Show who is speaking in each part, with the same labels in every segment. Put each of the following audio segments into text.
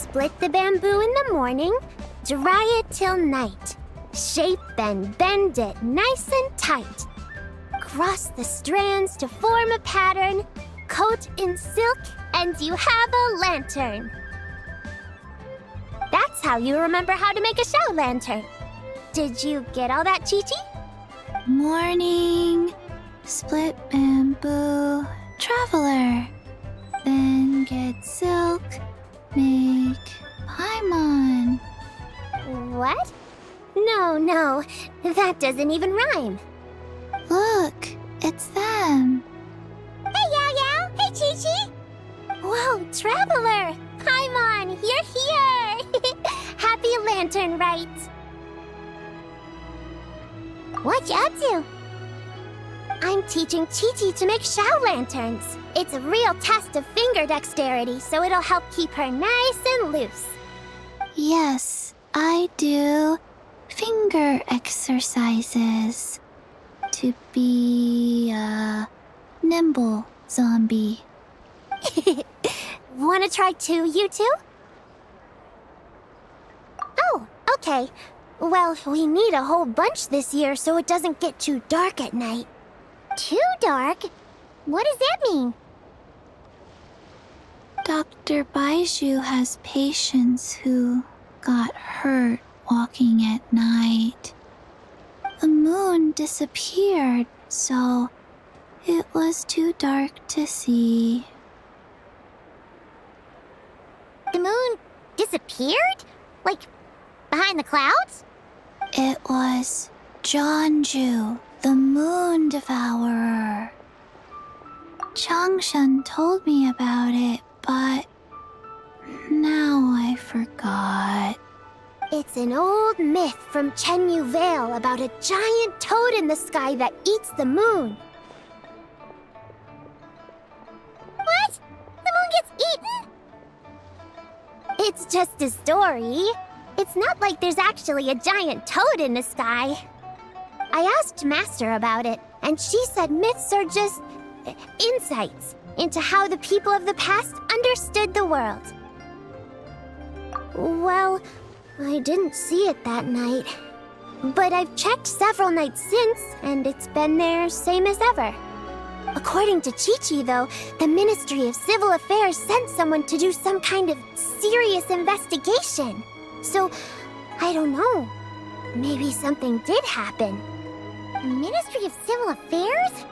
Speaker 1: Split the bamboo in the morning, dry it till night. Shape and bend it nice and tight. Cross the strands to form a pattern, coat in silk, and you have a lantern. That's how you remember how to make a show lantern. Did you get all that, Chi-Chi?
Speaker 2: Morning, split bamboo, traveler. Then get silk, make paimon.
Speaker 1: What? No, that doesn't even rhyme.
Speaker 2: Look, it's them.
Speaker 1: Hey, Yao Yao! Hey, Chi-Chi! Whoa, Traveler! Paimon, you're here! Happy Lantern Rites! What you up to? I'm teaching Chi-Chi to make Shao lanterns. It's a real test of finger dexterity, so it'll help keep her nice and loose.
Speaker 2: Yes, I do finger exercises to be a nimble zombie.
Speaker 1: Wanna try too, you two? Oh, okay. Well, we need a whole bunch this year so it doesn't get too dark at night. Too dark? What does that mean?
Speaker 2: Dr. Baiju has patients who got hurt walking at night. The moon disappeared, so it was too dark to see.
Speaker 1: The moon disappeared? Like, behind the clouds?
Speaker 2: It was Jeonju, the moon devourer. Changshan told me about it, but now I forgot.
Speaker 1: It's an old myth from Chenyu Vale about a giant toad in the sky that eats the moon. What? The moon gets eaten? It's just a story. It's not like there's actually a giant toad in the sky. I asked Master about it, and she said myths are just insights into how the people of the past understood the world. Well, I didn't see it that night. But I've checked several nights since, and it's been there same as ever. According to Chi-Chi, though, the Ministry of Civil Affairs sent someone to do some kind of serious investigation. So, I don't know. Maybe something did happen. Ministry of Civil Affairs?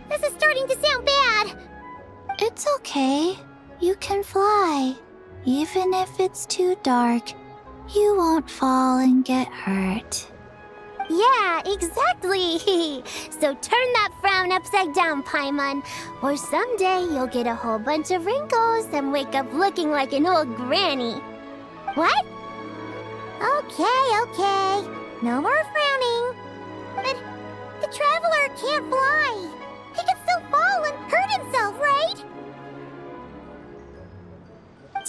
Speaker 1: This is starting to sound bad.
Speaker 2: It's okay. You can fly. Even if it's too dark, you won't fall and get hurt.
Speaker 1: Yeah, exactly. So turn that frown upside down, Paimon. Or someday you'll get a whole bunch of wrinkles and wake up looking like an old granny. What? Okay. No more frowning. But the Traveler can't fly. He can still fall and hurt himself, right?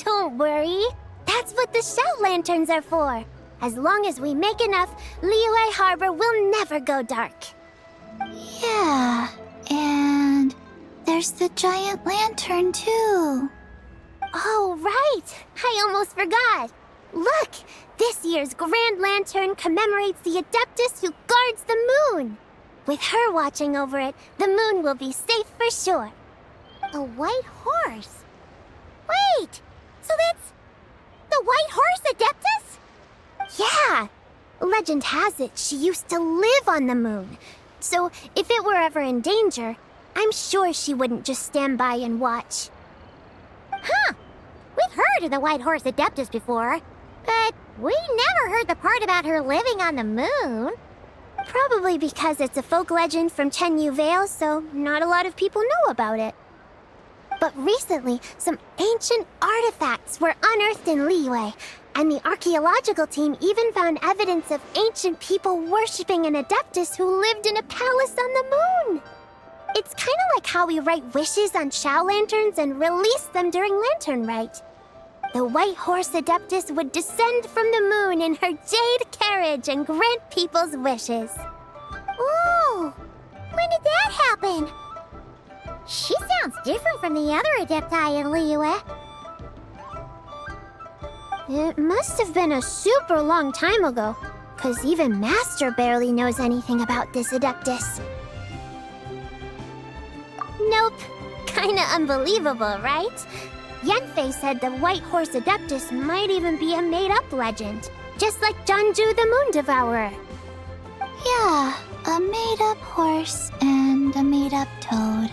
Speaker 1: Don't worry. That's what the Shell Lanterns are for. As long as we make enough, Liyue Harbor will never go dark.
Speaker 2: Yeah, and there's the giant lantern too.
Speaker 1: Oh, right! I almost forgot. Look! This year's Grand Lantern commemorates the Adeptus who guards the moon. With her watching over it, the moon will be safe for sure. A white horse? Wait! So that's the White Horse Adeptus? Yeah! Legend has it she used to live on the moon. So if it were ever in danger, I'm sure she wouldn't just stand by and watch. Huh! We've heard of the White Horse Adeptus before, but we never heard the part about her living on the moon. Probably because it's a folk legend from Chenyu Vale, so not a lot of people know about it. But recently, some ancient artifacts were unearthed in Liyue, and the archaeological team even found evidence of ancient people worshipping an Adeptus who lived in a palace on the moon. It's kind of like how we write wishes on Shao Lanterns and release them during Lantern Rite. The White Horse Adeptus would descend from the moon in her jade carriage and grant people's wishes. Ooh! When did that happen? She sounds different from the other Adepti in Liyue. It must have been a super long time ago, 'cause even Master barely knows anything about this Adeptus. Nope. Kinda unbelievable, right? Yanfei said the White Horse Adeptus might even be a made-up legend, just like Jeonju the Moon Devourer.
Speaker 2: Yeah, a made-up horse and a made-up toad.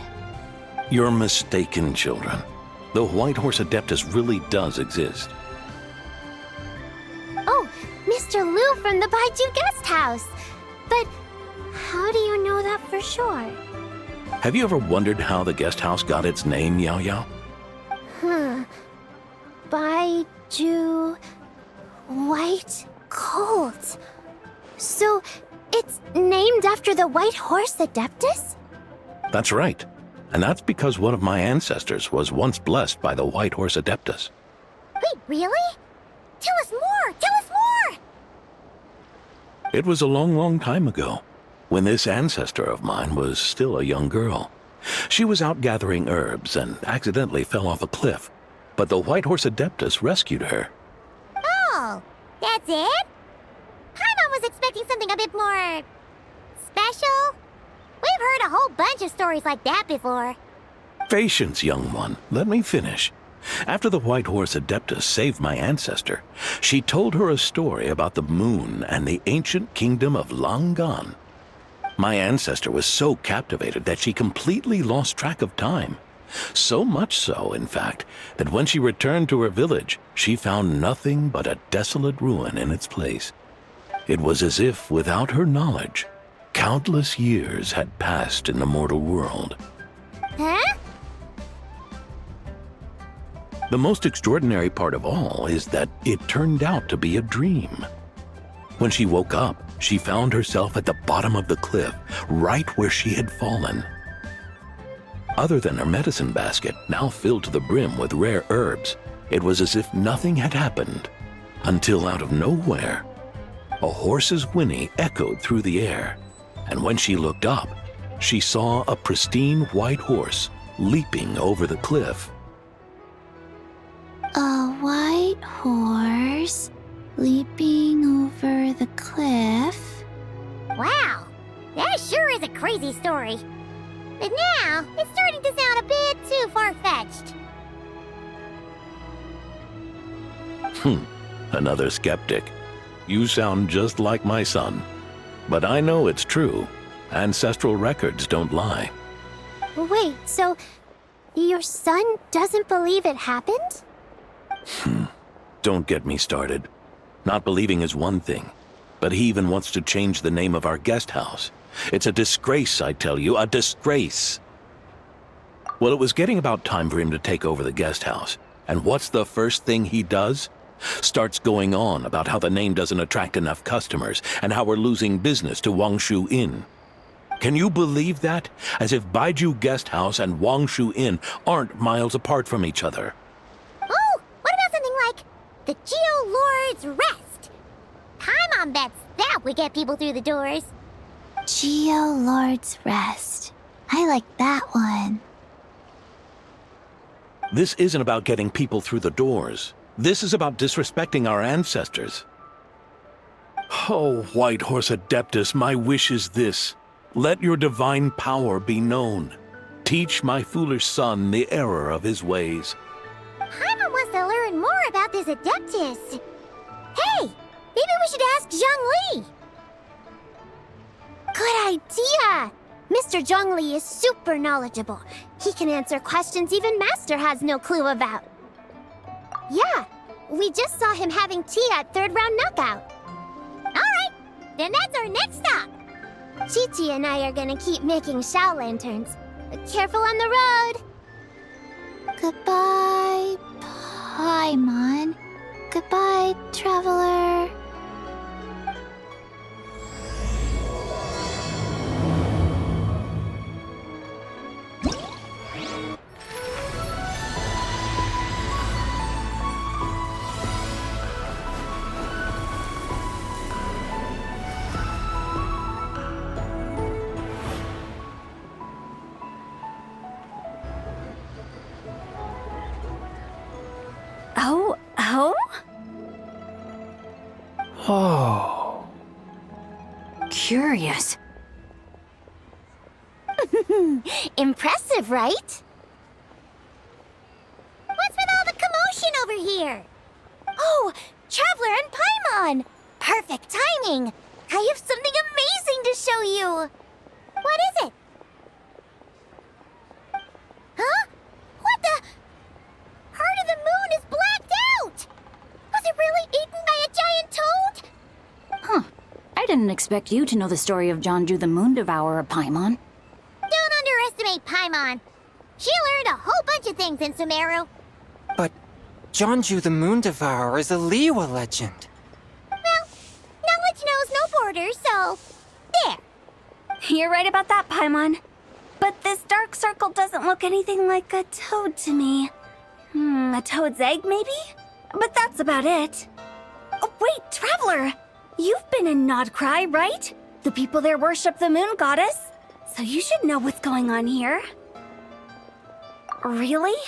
Speaker 3: You're mistaken, children. The White Horse Adeptus really does exist.
Speaker 1: Oh, Mr. Liu from the Baiju Guest House! But how do you know that for sure?
Speaker 3: Have you ever wondered how the guest house got its name, Yao Yao?
Speaker 1: Baiju... White Colt. So, it's named after the White Horse Adeptus?
Speaker 3: That's right. And that's because one of my ancestors was once blessed by the White Horse Adeptus.
Speaker 1: Wait, really? Tell us more! Tell us more!
Speaker 3: It was a long, long time ago, when this ancestor of mine was still a young girl. She was out gathering herbs and accidentally fell off a cliff, but the White Horse Adeptus rescued her.
Speaker 1: Oh, that's it? Paimon was expecting something a bit more... special? We've heard a whole bunch of stories like that before.
Speaker 3: Patience, young one. Let me finish. After the White Horse Adeptus saved my ancestor, she told her a story about the moon and the ancient kingdom of Long Gone. My ancestor was so captivated that she completely lost track of time. So much so, in fact, that when she returned to her village, she found nothing but a desolate ruin in its place. It was as if, without her knowledge, countless years had passed in the mortal world.
Speaker 1: Huh?
Speaker 3: The most extraordinary part of all is that it turned out to be a dream. When she woke up, she found herself at the bottom of the cliff, right where she had fallen. Other than her medicine basket, now filled to the brim with rare herbs, it was as if nothing had happened, until out of nowhere, a horse's whinny echoed through the air, and when she looked up, she saw a pristine white horse leaping over the cliff.
Speaker 2: A white horse leaping over the cliff?
Speaker 1: Wow, that sure is a crazy story. But now, it's starting to sound a bit too far-fetched.
Speaker 3: Another skeptic. You sound just like my son. But I know it's true. Ancestral records don't lie.
Speaker 1: Wait, so your son doesn't believe it happened?
Speaker 3: Don't get me started. Not believing is one thing, but he even wants to change the name of our guest house. It's a disgrace, I tell you, a disgrace. Well, it was getting about time for him to take over the guest house. And what's the first thing he does? Starts going on about how the name doesn't attract enough customers and how we're losing business to Wangshu Inn. Can you believe that? As if Baiju Guest House and Wangshu Inn aren't miles apart from each other.
Speaker 1: Oh, what about something like the Geo Lord's Rest? Paimon bets that would get people through the doors.
Speaker 2: Geo Lord's Rest. I like that one.
Speaker 3: This isn't about getting people through the doors. This is about disrespecting our ancestors. Oh, White Horse Adeptus, my wish is this. Let your divine power be known. Teach my foolish son the error of his ways.
Speaker 1: Paimon wants to learn more about this Adeptus. Hey, maybe we should ask Zhang Li. Good idea! Mr. Zhang Li is super knowledgeable. He can answer questions even Master has no clue about. Yeah, we just saw him having tea at third round knockout. Alright, then that's our next stop. Chi-Chi and I are gonna keep making Shao lanterns. Careful on the road!
Speaker 2: Goodbye, Paimon. Goodbye, traveler.
Speaker 4: Oh?
Speaker 2: curious.
Speaker 1: Impressive, right? What's with all the commotion over here? Oh, Traveler and Paimon! Perfect timing! I have something amazing to show you! What is it? Huh? What the? Heart of the Moon is blacked out! Was it really eaten by a giant toad?
Speaker 2: Huh. I didn't expect you to know the story of Jonju the Moon Devourer, Paimon.
Speaker 1: Don't underestimate Paimon. She learned a whole bunch of things in Sumeru.
Speaker 4: But Jonju the Moon Devourer is a Liyue legend.
Speaker 1: Well, knowledge knows no borders, so... there.
Speaker 5: You're right about that, Paimon. But this dark circle doesn't look anything like a toad to me. A toad's egg, maybe? But that's about it. Oh, wait, Traveler! You've been in Nodcry, right? The people there worship the moon goddess. So you should know what's going on here. Really?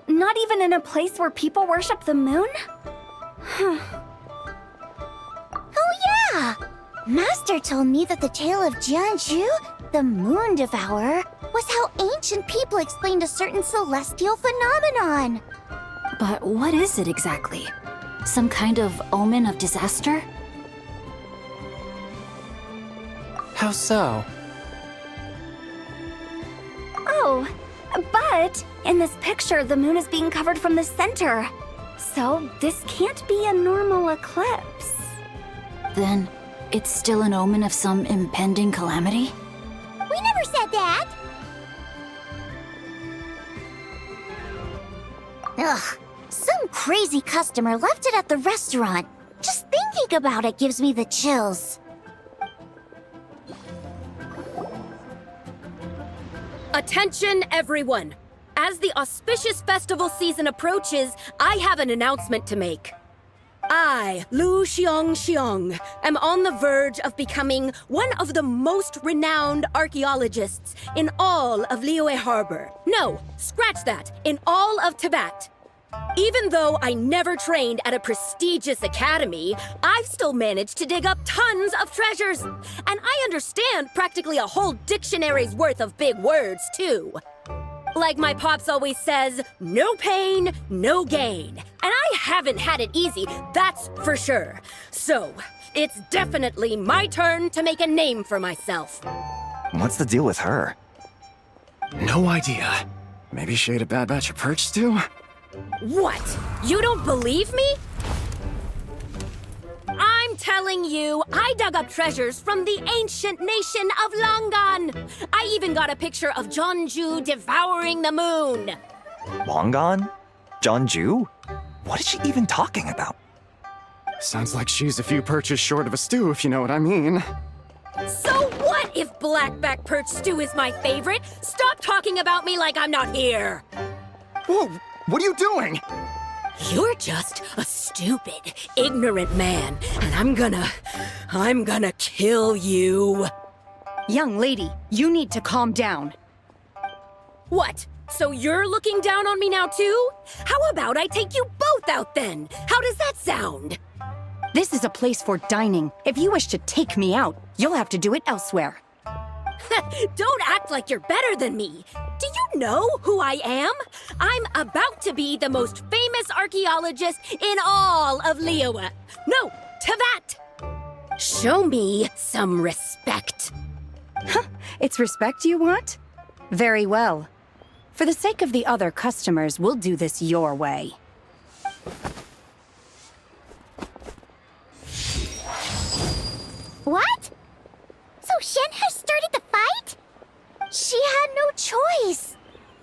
Speaker 5: Not even in a place where people worship the moon?
Speaker 1: Oh yeah! Master told me that the tale of Jianzhu, the Moon Devourer, was how ancient people explained a certain celestial phenomenon.
Speaker 2: But what is it exactly? Some kind of omen of disaster?
Speaker 4: How so?
Speaker 5: Oh, but in this picture, the moon is being covered from the center. So this can't be a normal eclipse.
Speaker 2: Then it's still an omen of some impending calamity?
Speaker 1: We never said that! Ugh, some crazy customer left it at the restaurant. Just thinking about it gives me the chills.
Speaker 6: Attention, everyone! As the auspicious festival season approaches, I have an announcement to make. I, Lu Xiong, am on the verge of becoming one of the most renowned archaeologists in all of Liyue Harbor. No, scratch that, in all of Tibet. Even though I never trained at a prestigious academy, I've still managed to dig up tons of treasures. And I understand practically a whole dictionary's worth of big words, too. Like my pops always says, no pain, no gain. And I haven't had it easy, that's for sure. So, it's definitely my turn to make a name for myself.
Speaker 7: What's the deal with her?
Speaker 8: No idea. Maybe she ate a bad batch of perch stew?
Speaker 6: What? You don't believe me? I'm telling you, I dug up treasures from the ancient nation of Longan. I even got a picture of Jonju devouring the moon.
Speaker 7: Longan? Jonju? What is she even talking about?
Speaker 8: Sounds like she's a few perches short of a stew, if you know what I mean.
Speaker 6: So what if blackback perch stew is my favorite? Stop talking about me like I'm not here.
Speaker 8: Whoa, what are you doing?
Speaker 6: You're just a stupid, ignorant man, and I'm gonna kill you.
Speaker 9: Young lady, you need to calm down.
Speaker 6: What? So you're looking down on me now too? How about I take you both out then? How does that sound?
Speaker 9: This is a place for dining. If you wish to take me out, you'll have to do it elsewhere.
Speaker 6: Don't act like you're better than me. Do you know who I am? I'm about to be the most famous archaeologist in all of Liyue. No, Tibet. Show me some respect.
Speaker 9: It's respect you want? Very well. For the sake of the other customers, we'll do this your way.
Speaker 1: What? So Shen has started the fight? She had no choice.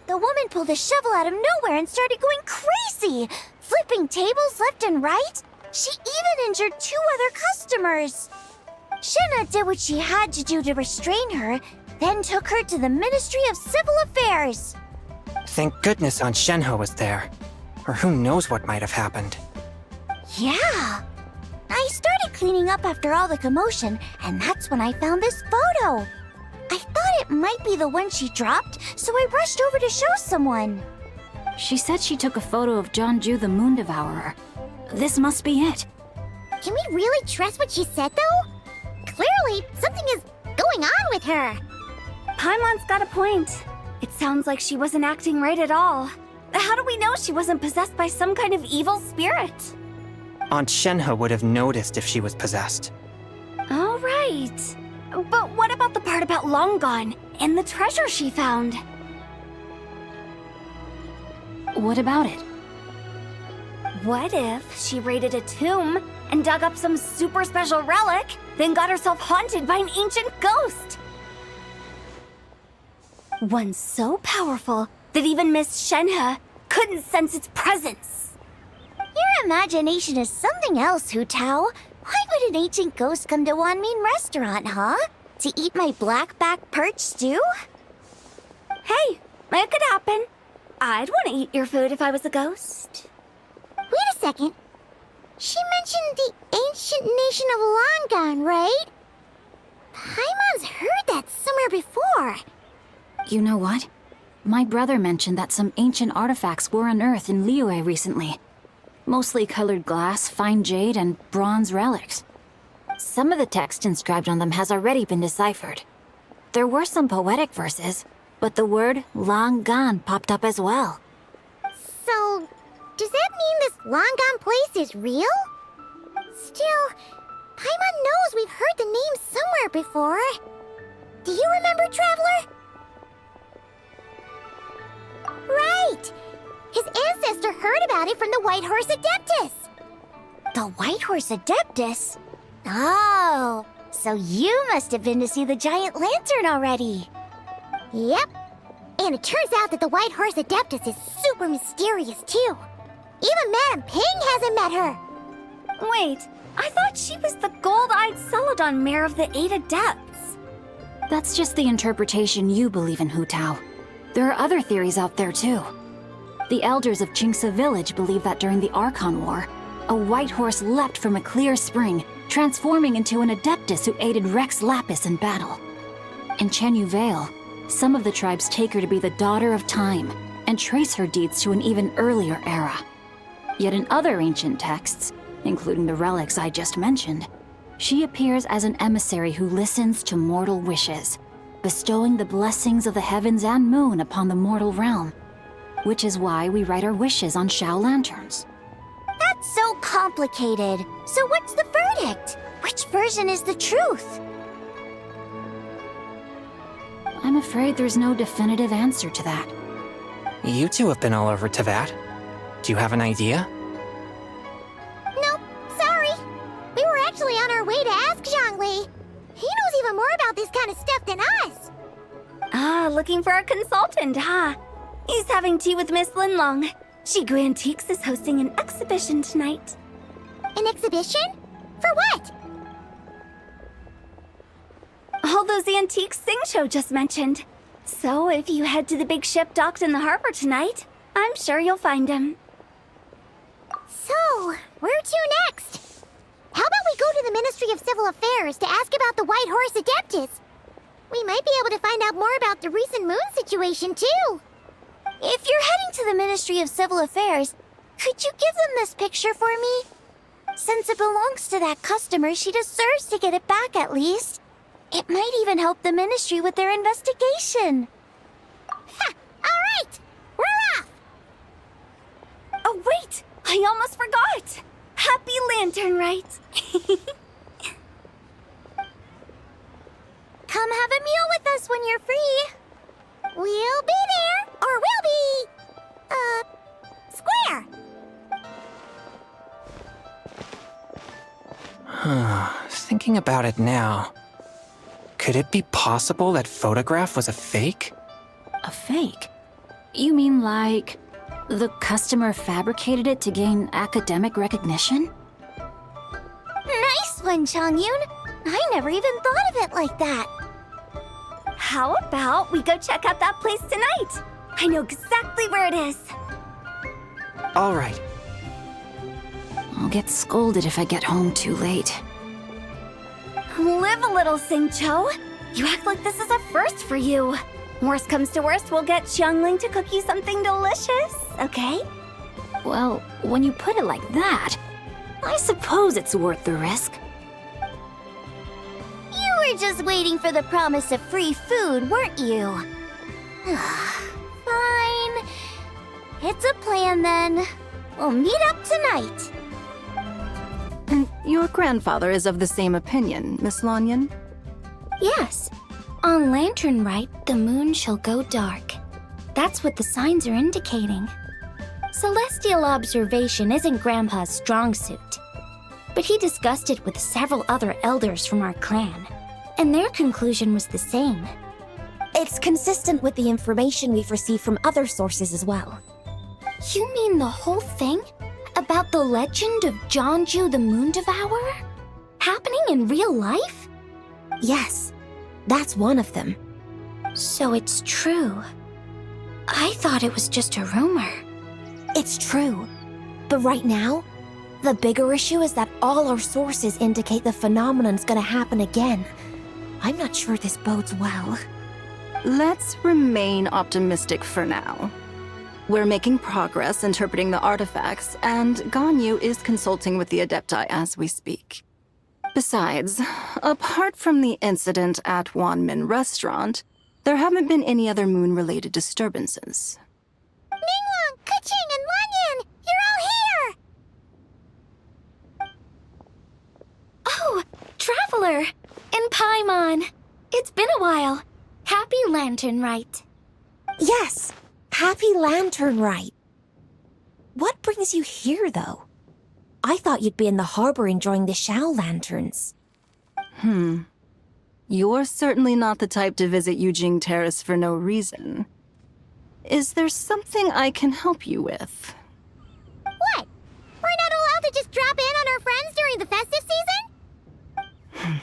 Speaker 1: The woman pulled a shovel out of nowhere and started going crazy, flipping tables left and right. She even injured 2 other customers. Shenna did what she had to do to restrain her, then took her to the Ministry of Civil Affairs.
Speaker 4: Thank goodness Aunt Shenhe was there. Or who knows what might have happened.
Speaker 1: Yeah. I started cleaning up after all the commotion, and that's when I found this photo. I thought it might be the one she dropped, so I rushed over to show someone.
Speaker 2: She said she took a photo of Jonju the Moon Devourer. This must be it.
Speaker 1: Can we really trust what she said, though? Clearly, something is going on with her.
Speaker 5: Paimon's got a point. It sounds like she wasn't acting right at all. How do we know she wasn't possessed by some kind of evil spirit?
Speaker 4: Aunt Shenhe would have noticed if she was possessed.
Speaker 5: All right. But what about the part about Long Gone and the treasure she found?
Speaker 2: What about it?
Speaker 5: What if she raided a tomb and dug up some super special relic, then got herself haunted by an ancient ghost? One so powerful that even Miss Shenhe couldn't sense its presence.
Speaker 1: Your imagination is something else, Hu Tao. Why would an ancient ghost come to Wanmin restaurant, huh? To eat my blackback perch stew?
Speaker 5: Hey, it could happen. I'd want to eat your food if I was a ghost.
Speaker 1: Wait a second. She mentioned the ancient nation of Longon, right? Paimon's heard that somewhere before.
Speaker 2: You know what? My brother mentioned that some ancient artifacts were unearthed in Liyue recently. Mostly colored glass, fine jade, and bronze relics. Some of the text inscribed on them has already been deciphered. There were some poetic verses, but the word long gone popped up as well.
Speaker 1: So, does that mean this Longon place is real? Still, Paimon knows we've heard the name somewhere before. Do you remember, Traveler? Right! His ancestor heard about it from the White Horse Adeptus. The White Horse Adeptus? Oh, so you must have been to see the giant lantern already. Yep. And it turns out that the White Horse Adeptus is super mysterious, too. Even Madame Ping hasn't met her.
Speaker 5: Wait, I thought she was the gold-eyed Celadon mare of the 8 Adepts.
Speaker 2: That's just the interpretation you believe in, Hu Tao. There are other theories out there, too. The elders of Qingce village believe that during the Archon War, a white horse leapt from a clear spring, transforming into an Adeptus who aided Rex Lapis in battle. In Chenyu Vale, some of the tribes take her to be the daughter of time and trace her deeds to an even earlier era. Yet in other ancient texts, including the relics I just mentioned, she appears as an emissary who listens to mortal wishes, bestowing the blessings of the heavens and moon upon the mortal realm, which is why we write our wishes on Shao lanterns.
Speaker 1: That's so complicated. So what's the verdict? Which version is the truth?
Speaker 2: I'm afraid there's no definitive answer to that.
Speaker 4: You two have been all over Teyvat. Do you have an idea?
Speaker 1: Nope, sorry. We were actually on our way to ask Zhongli. He knows even more about this kind of stuff than us.
Speaker 5: Ah, looking for a consultant, huh? He's having tea with Miss Linlong. Shigu Antiques is hosting an exhibition tonight.
Speaker 1: An exhibition? For what?
Speaker 5: All those antiques Sing just mentioned. So if you head to the big ship docked in the harbor tonight, I'm sure you'll find him.
Speaker 1: So, where to next? How about we go to the Ministry of Civil Affairs to ask about the White Horse Adeptus? We might be able to find out more about the recent moon situation, too. If you're heading to the Ministry of Civil Affairs, could you give them this picture for me? Since it belongs to that customer, she deserves to get it back at least. It might even help the Ministry with their investigation. Ha! All right! We're off!
Speaker 5: Oh, wait! I almost forgot! Happy Lantern Rite!
Speaker 1: Come have a meal with us when you're free. We'll be there, or we'll be... square.
Speaker 4: Thinking about it now, could it be possible that photograph was a fake?
Speaker 2: A fake? You mean like the customer fabricated it to gain academic recognition?
Speaker 1: Nice one, Changyun. I never even thought of it like that.
Speaker 5: How about we go check out that place tonight? I know exactly where it is.
Speaker 4: All right.
Speaker 2: I'll get scolded if I get home too late.
Speaker 5: Live a little, Sing-Cho. You act like this is a first for you. Worst comes to worst, we'll get Xiangling to cook you something delicious, okay?
Speaker 2: Well, when you put it like that, I suppose it's worth the risk.
Speaker 1: were just waiting for the promise of free food, weren't you? Fine. It's a plan then. We'll meet up tonight.
Speaker 2: Your grandfather is of the same opinion, Miss Lanyan?
Speaker 5: Yes. On Lantern Rite, the moon shall go dark. That's what the signs are indicating. Celestial observation isn't Grandpa's strong suit. But he discussed it with several other elders from our clan, and their conclusion was the same.
Speaker 1: It's consistent with the information we've received from other sources as well.
Speaker 5: You mean the whole thing? About the legend of Jeonju the Moon Devourer? Happening in real life?
Speaker 1: Yes, that's one of them.
Speaker 5: So it's true. I thought it was just a rumor.
Speaker 1: It's true. But right now, the bigger issue is that all our sources indicate the phenomenon's gonna happen again. I'm not sure this bodes well.
Speaker 2: Let's remain optimistic for now. We're making progress interpreting the artifacts, and Ganyu is consulting with the Adepti as we speak. Besides, apart from the incident at Wanmin Restaurant, there haven't been any other moon-related disturbances.
Speaker 1: Ningguang, Keqing, and Lanyan! You're all here!
Speaker 5: Oh, Traveler! And Paimon! It's been a while. Happy Lantern Rite.
Speaker 1: Yes, happy Lantern Rite. What brings you here, though? I thought you'd be in the harbor enjoying the Shao lanterns.
Speaker 2: You're certainly not the type to visit Yujing Terrace for no reason. Is there something I can help you with?
Speaker 1: What? We're not allowed to just drop in on our friends during the festive season?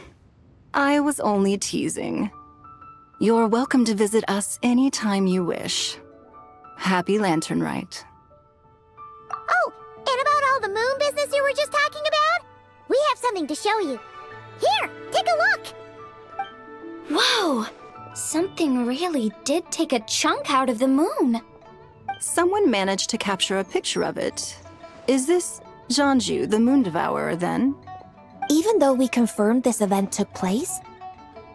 Speaker 2: I was only teasing. You're welcome to visit us anytime you wish. Happy Lantern Rite.
Speaker 1: Oh, and about all the moon business you were just talking about? We have something to show you. Here, take a look!
Speaker 5: Whoa! Something really did take a chunk out of the moon.
Speaker 2: Someone managed to capture a picture of it. Is this Jeonju, the Moon Devourer, then?
Speaker 1: Even though we confirmed this event took place,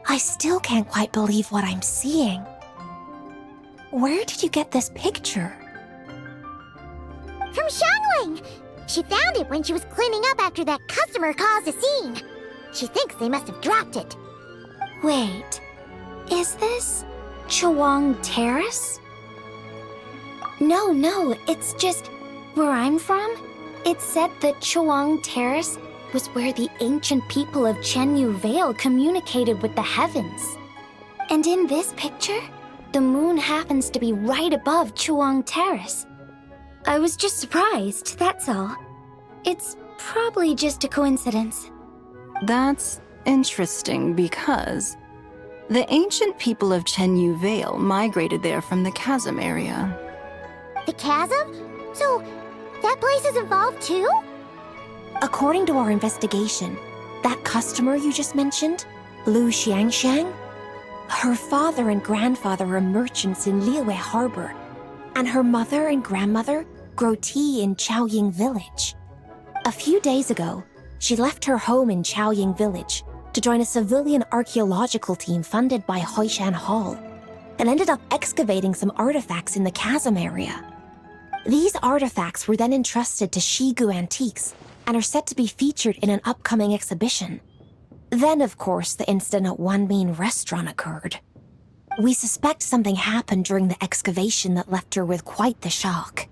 Speaker 1: I still can't quite believe what I'm seeing. Where did you get this picture? From Xiangling! She found it when she was cleaning up after that customer caused a scene. She thinks they must have dropped it.
Speaker 5: Wait, is this Chawang Terrace? No, it's just where I'm from. It said that Chawang Terrace was where the ancient people of Chenyu Vale communicated with the heavens. And in this picture, the moon happens to be right above Chawang Terrace. I was just surprised, that's all. It's probably just a coincidence.
Speaker 2: That's interesting because the ancient people of Chenyu Vale migrated there from the chasm area.
Speaker 1: The chasm? So, that place is involved too? According to our investigation, that customer you just mentioned, Lu Xiangxiang, her father and grandfather are merchants in Liyue Harbor, and her mother and grandmother grow tea in Chaoying Village. A few days ago, she left her home in Chaoying Village to join a civilian archaeological team funded by Hoishan Hall, and ended up excavating some artifacts in the chasm area. These artifacts were then entrusted to Shigu Antiques and are set to be featured in an upcoming exhibition. Then, of course, the incident at Wanmin Restaurant occurred. We suspect something happened during the excavation that left her with quite the shock.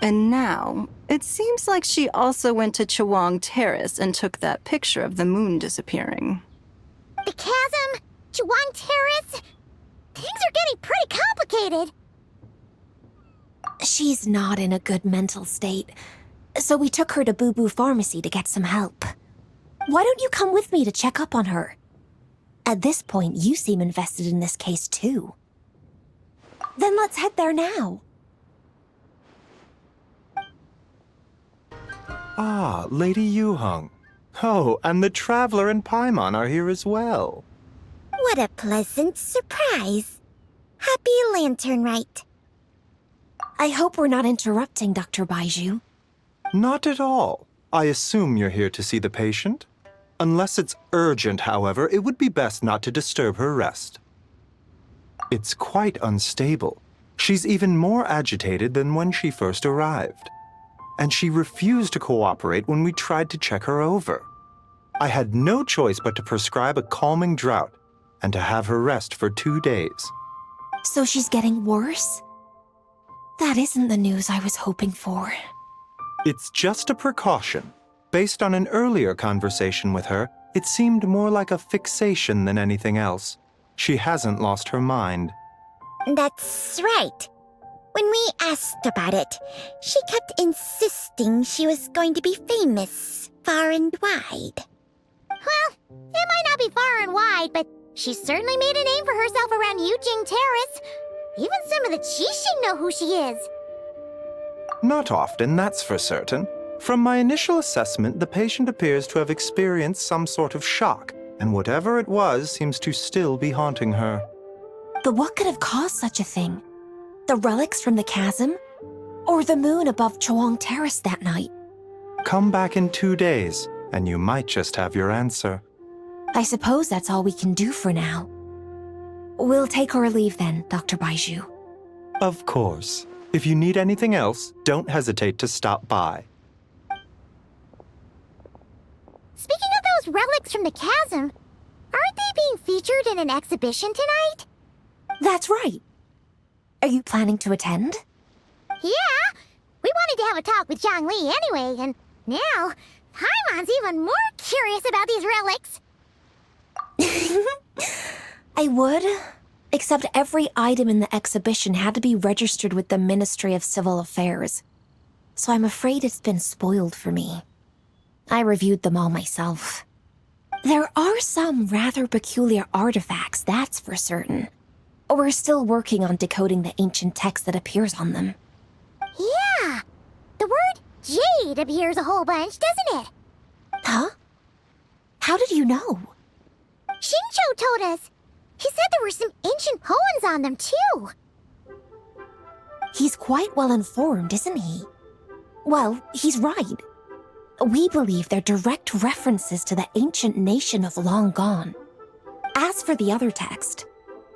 Speaker 2: And now, it seems like she also went to Chawang Terrace and took that picture of the moon disappearing.
Speaker 1: The chasm? Chawang Terrace? Things are getting pretty complicated. She's not in a good mental state, so we took her to Boo Boo Pharmacy to get some help. Why don't you come with me to check up on her? At this point, you seem invested in this case too. Then let's head there now.
Speaker 10: Ah, Lady Yuheng. Oh, and the Traveler and Paimon are here as well.
Speaker 1: What a pleasant surprise. Happy Lantern Rite. I hope we're not interrupting, Dr. Baiju.
Speaker 10: Not at all. I assume you're here to see the patient? Unless it's urgent, however, it would be best not to disturb her rest. It's quite unstable. She's even more agitated than when she first arrived. And she refused to cooperate when we tried to check her over. I had no choice but to prescribe a calming draught and to have her rest for 2 days.
Speaker 11: So she's getting worse? That isn't the news I was hoping for.
Speaker 10: It's just a precaution. Based on an earlier conversation with her, it seemed more like a fixation than anything else. She hasn't lost her mind.
Speaker 1: That's right. When we asked about it, she kept insisting she was going to be famous far and wide. Well, it might not be far and wide, but she certainly made a name for herself around Yujing Terrace. Even some of the Qixing know who she is.
Speaker 10: Not often, that's for certain. From my initial assessment, the patient appears to have experienced some sort of shock, and whatever it was seems to still be haunting her.
Speaker 11: But what could have caused such a thing? The relics from the chasm? Or the moon above Chuang Terrace that night?
Speaker 10: Come back in 2 days, and you might just have your answer.
Speaker 11: I suppose that's all we can do for now. We'll take our leave then, Dr. Baiju.
Speaker 10: Of course. If you need anything else, don't hesitate to stop by.
Speaker 1: Speaking of those relics from the chasm, aren't they being featured in an exhibition tonight?
Speaker 11: That's right. Are you planning to attend?
Speaker 1: Yeah! We wanted to have a talk with Zhangli anyway, and now Paimon's even more curious about these relics.
Speaker 11: I would, except every item in the exhibition had to be registered with the Ministry of Civil Affairs. So I'm afraid it's been spoiled for me. I reviewed them all myself. There are some rather peculiar artifacts, that's for certain. We're still working on decoding the ancient text that appears on them.
Speaker 1: Yeah! The word jade appears a whole bunch, doesn't it?
Speaker 11: Huh? How did you know?
Speaker 1: Shincho told us. He said there were some ancient poems on them, too.
Speaker 11: He's quite well informed, isn't he? Well, he's right. We believe they're direct references to the ancient nation of long gone. As for the other text,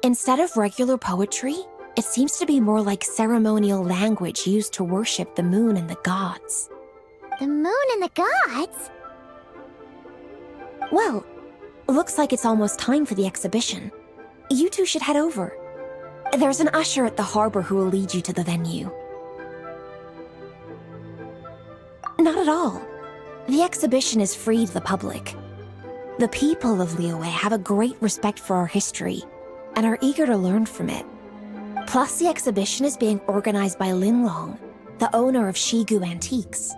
Speaker 11: instead of regular poetry, it seems to be more like ceremonial language used to worship the moon and the gods.
Speaker 1: The moon and the gods?
Speaker 11: Well, looks like it's almost time for the exhibition. You two should head over. There's an usher at the harbor who will lead you to the venue. Not at all. The exhibition is free to the public. The people of Liyue have a great respect for our history and are eager to learn from it. Plus, the exhibition is being organized by Linlong, the owner of Shigu Antiques.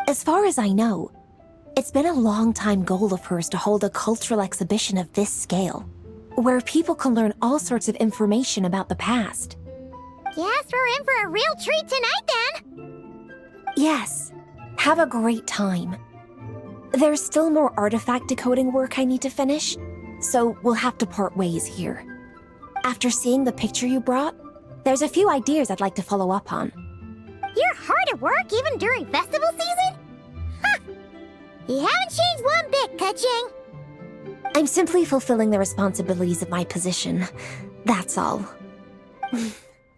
Speaker 11: As far as I know, it's been a long-time goal of hers to hold a cultural exhibition of this scale, where people can learn all sorts of information about the past.
Speaker 1: Guess we're in for a real treat tonight, then.
Speaker 11: Yes, have a great time. There's still more artifact decoding work I need to finish, so we'll have to part ways here. After seeing the picture you brought, there's a few ideas I'd like to follow up on.
Speaker 1: You're hard at work even during festival season? Ha! You haven't changed one bit, Ka-ching.
Speaker 11: I'm simply fulfilling the responsibilities of my position. That's all.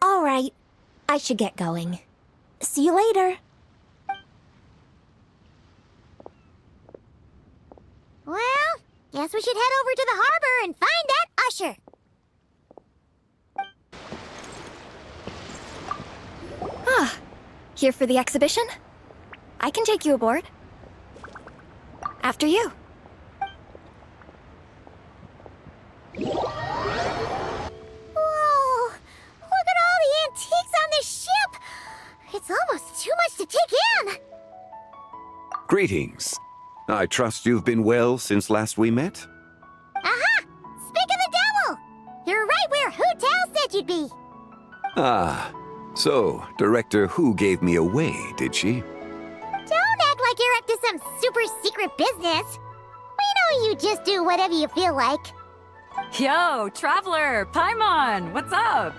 Speaker 11: All right, I should get going. See you later.
Speaker 1: Well, guess we should head over to the harbor and find that usher.
Speaker 5: Ah, here for the exhibition? I can take you aboard. After you.
Speaker 1: Whoa! Look at all the antiques on this ship! It's almost too much to take in!
Speaker 12: Greetings. I trust you've been well since last we met?
Speaker 1: Aha! Speak of the devil! You're right where Hu Tao said you'd be!
Speaker 12: Ah, so Director Hu gave me away, did she?
Speaker 1: Don't act like you're up to some super secret business! We know you just do whatever you feel like.
Speaker 13: Yo, Traveler! Paimon! What's up?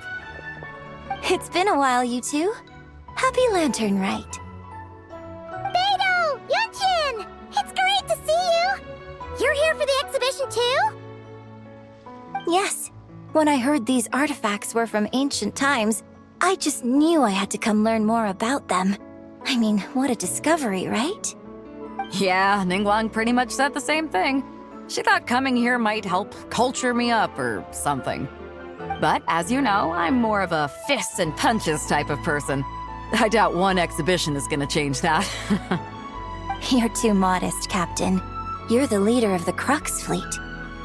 Speaker 5: It's been a while, you two. Happy Lantern Rite.
Speaker 1: Beidou! Yunchin! It's great to see you! too?
Speaker 11: Yes. When I heard these artifacts were from ancient times, I just knew I had to come learn more about them. I mean, what a discovery, right?
Speaker 13: Yeah, Ningguang pretty much said the same thing. She thought coming here might help culture me up or something. But as you know, I'm more of a fists and punches type of person. I doubt one exhibition is gonna change that.
Speaker 11: You're too modest, Captain. You're the leader of the Crux fleet.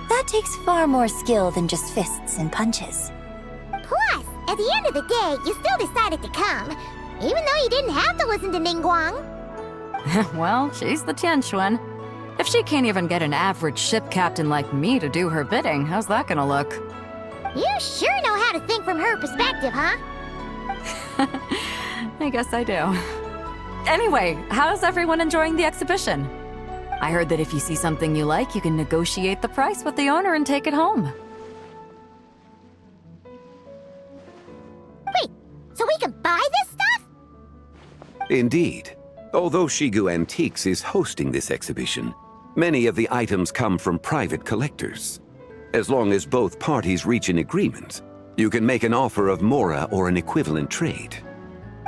Speaker 11: That takes far more skill than just fists and punches.
Speaker 1: Plus, at the end of the day, you still decided to come, even though you didn't have to listen to Ningguang.
Speaker 13: Well, she's the Tianquan. If she can't even get an average ship captain like me to do her bidding, how's that gonna look?
Speaker 1: You sure know how to think from her perspective, huh?
Speaker 13: I guess I do. Anyway, how's everyone enjoying the exhibition? I heard that if you see something you like, you can negotiate the price with the owner and take it home.
Speaker 1: Wait, so we can buy this stuff?
Speaker 12: Indeed. Although Shigu Antiques is hosting this exhibition, many of the items come from private collectors. As long as both parties reach an agreement, you can make an offer of mora or an equivalent trade.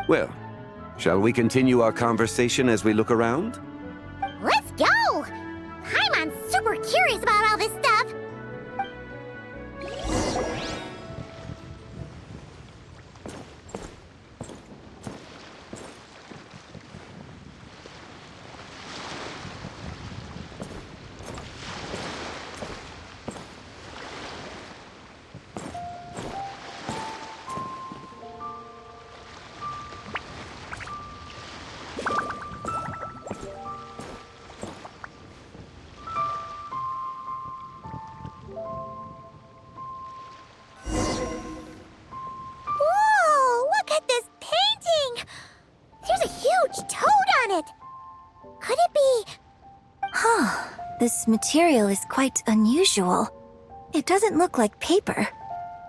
Speaker 12: Well, shall we continue our conversation as we look around?
Speaker 1: Let's go! Paimon's super curious about all this stuff.
Speaker 11: This material is quite unusual. It doesn't look like paper.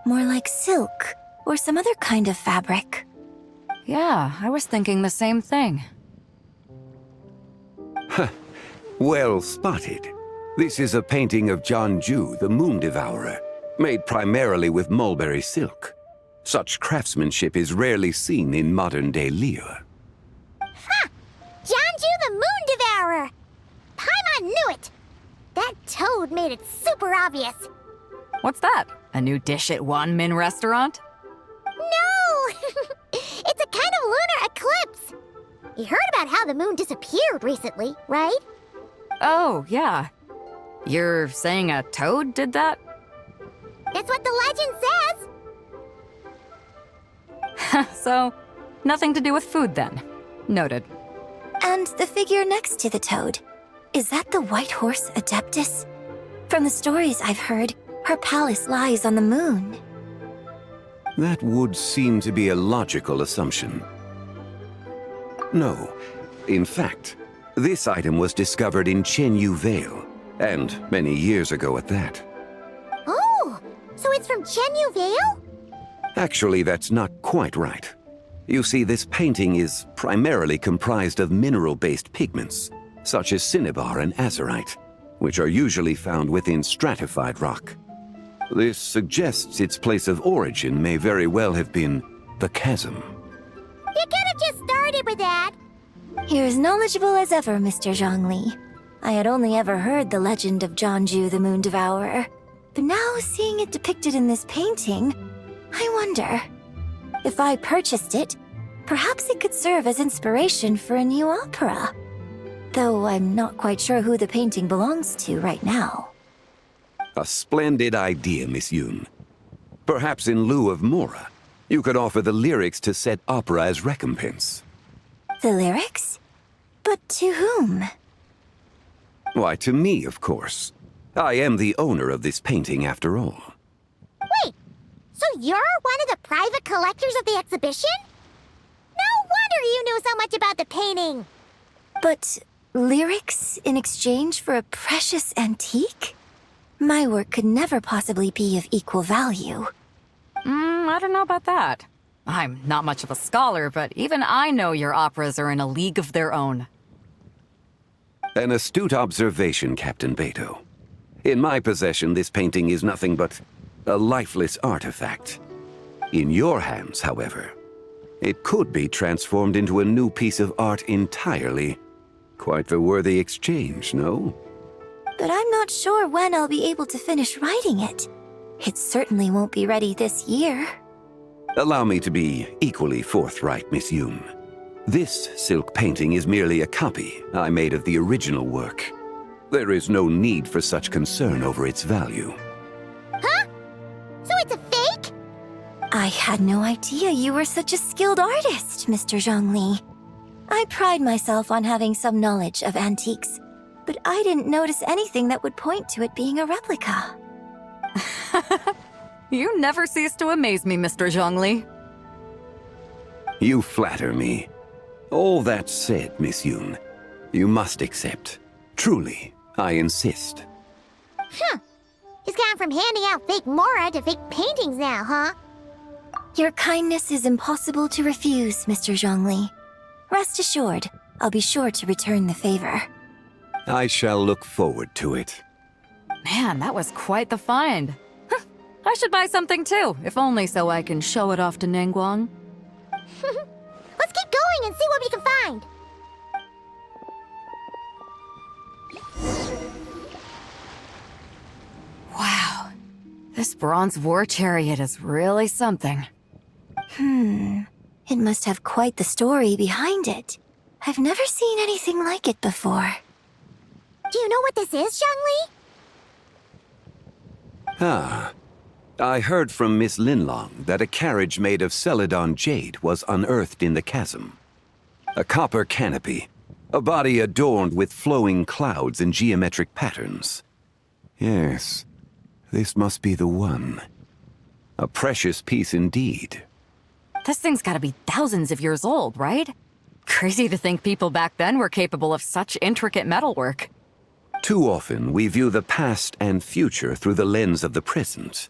Speaker 11: More like silk, or some other kind of fabric.
Speaker 13: Yeah, I was thinking the same thing.
Speaker 12: Well spotted. This is a painting of Jianzhu, the Moon Devourer, made primarily with mulberry silk. Such craftsmanship is rarely seen in modern-day Liyue.
Speaker 1: Ha! Jianzhu the Moon Devourer! Paimon knew it! That toad made it super obvious.
Speaker 13: What's that? A new dish at Wanmin restaurant?
Speaker 1: No! It's a kind of lunar eclipse. You heard about how the moon disappeared recently, right?
Speaker 13: Oh, yeah. You're saying a toad did that?
Speaker 1: That's what the legend says.
Speaker 13: So, nothing to do with food then. Noted.
Speaker 11: And the figure next to the toad. Is that the white horse Adeptus? From the stories I've heard, her palace lies on the moon.
Speaker 12: That would seem to be a logical assumption. No. In fact, this item was discovered in Chenyu Vale, and many years ago at that.
Speaker 1: Oh, so it's from Chenyu Vale?
Speaker 12: Actually, that's not quite right. You see, this painting is primarily comprised of mineral-based pigments, such as cinnabar and azurite, which are usually found within stratified rock. This suggests its place of origin may very well have been the chasm.
Speaker 1: You could have just started with that.
Speaker 11: You're as knowledgeable as ever, Mr. Zhongli. I had only ever heard the legend of Jianzhu the Moon Devourer, but now seeing it depicted in this painting, I wonder. If I purchased it, perhaps it could serve as inspiration for a new opera. Though I'm not quite sure who the painting belongs to right now.
Speaker 12: A splendid idea, Miss Yoon. Perhaps in lieu of mora, you could offer the lyrics to said opera as recompense.
Speaker 11: The lyrics? But to whom?
Speaker 12: Why, to me, of course. I am the owner of this painting, after all.
Speaker 1: Wait, so you're one of the private collectors of the exhibition? No wonder you knew so much about the painting.
Speaker 11: But lyrics in exchange for a precious antique? My work could never possibly be of equal value.
Speaker 13: I don't know about that. I'm not much of a scholar, but even I know your operas are in a league of their own.
Speaker 12: An astute observation, Captain Beto. In my possession, this painting is nothing but a lifeless artifact. In your hands, however, it could be transformed into a new piece of art entirely. Quite the worthy exchange, no?
Speaker 11: But I'm not sure when I'll be able to finish writing it. It certainly won't be ready this year.
Speaker 12: Allow me to be equally forthright, Miss Yoon. This silk painting is merely a copy I made of the original work. There is no need for such concern over its value.
Speaker 1: Huh? So it's a fake?
Speaker 11: I had no idea you were such a skilled artist, Mr. Zhongli. I pride myself on having some knowledge of antiques, but I didn't notice anything that would point to it being a replica.
Speaker 13: You never cease to amaze me, Mr. Zhongli.
Speaker 12: You flatter me. All that said, Miss Yoon, you must accept. Truly, I insist.
Speaker 1: Huh. He's gone from handing out fake Mora to fake paintings now, huh?
Speaker 11: Your kindness is impossible to refuse, Mr. Zhongli. Rest assured, I'll be sure to return the favor.
Speaker 12: I shall look forward to it.
Speaker 13: Man, that was quite the find. Huh, I should buy something too, if only so I can show it off to Ningguang.
Speaker 1: Let's keep going and see what we can find.
Speaker 13: Wow, this bronze war chariot is really something.
Speaker 11: It must have quite the story behind it. I've never seen anything like it before.
Speaker 1: Do you know what this is, Zhongli?
Speaker 12: Ah, I heard from Miss Linlong that a carriage made of Celadon jade was unearthed in the chasm. A copper canopy, a body adorned with flowing clouds and geometric patterns. Yes, this must be the one. A precious piece indeed.
Speaker 13: This thing's gotta be thousands of years old, right? Crazy to think people back then were capable of such intricate metalwork.
Speaker 12: Too often, we view the past and future through the lens of the present.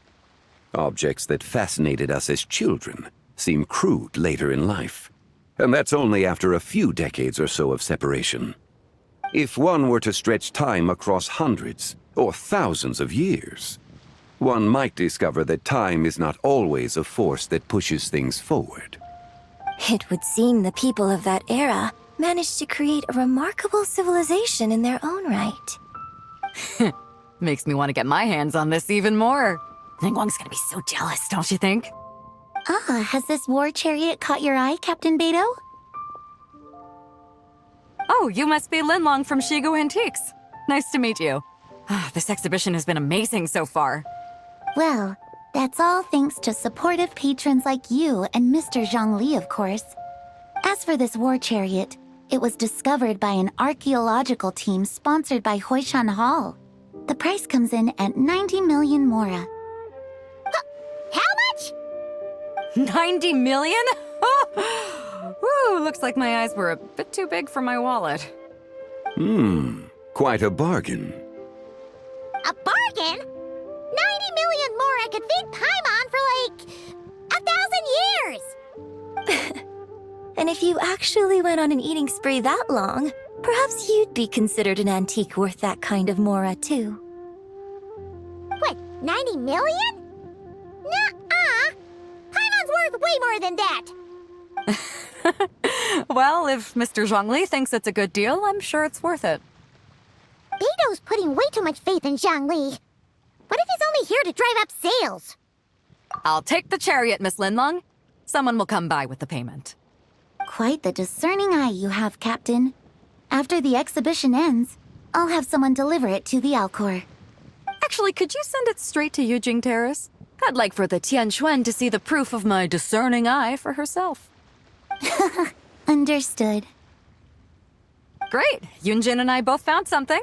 Speaker 12: Objects that fascinated us as children seem crude later in life. And that's only after a few decades or so of separation. If one were to stretch time across hundreds or thousands of years, one might discover that time is not always a force that pushes things forward.
Speaker 11: It would seem the people of that era managed to create a remarkable civilization in their own right.
Speaker 13: Makes me want to get my hands on this even more. Ningguang's gonna be so jealous, don't you think?
Speaker 1: Has this war chariot caught your eye, Captain Beidou?
Speaker 13: Oh, you must be Linlong from Shigu Antiques. Nice to meet you. This exhibition has been amazing so far.
Speaker 1: Well, that's all thanks to supportive patrons like you and Mr. Zhongli, of course. As for this war chariot, it was discovered by an archaeological team sponsored by Huishan Hall. The price comes in at 90 million Mora. How much?
Speaker 13: 90 million? Woo, looks like my eyes were a bit too big for my wallet.
Speaker 12: Quite a bargain.
Speaker 1: A bargain? 90 million Mora could feed Paimon for like 1,000 years!
Speaker 11: And if you actually went on an eating spree that long, perhaps you'd be considered an antique worth that kind of Mora, too.
Speaker 1: What, 90 million? Nuh-uh! Paimon's worth way more than that!
Speaker 13: Well, if Mr. Zhongli thinks it's a good deal, I'm sure it's worth it.
Speaker 1: Beidou's putting way too much faith in Zhongli. What if he's only here to drive up sales?
Speaker 13: I'll take the chariot, Miss Linlong. Someone will come by with the payment.
Speaker 1: Quite the discerning eye you have, Captain. After the exhibition ends, I'll have someone deliver it to the Alcor.
Speaker 13: Actually, could you send it straight to Yujing Terrace? I'd like for the Tianquan to see the proof of my discerning eye for herself.
Speaker 1: Understood.
Speaker 13: Great. Yunjin and I both found something.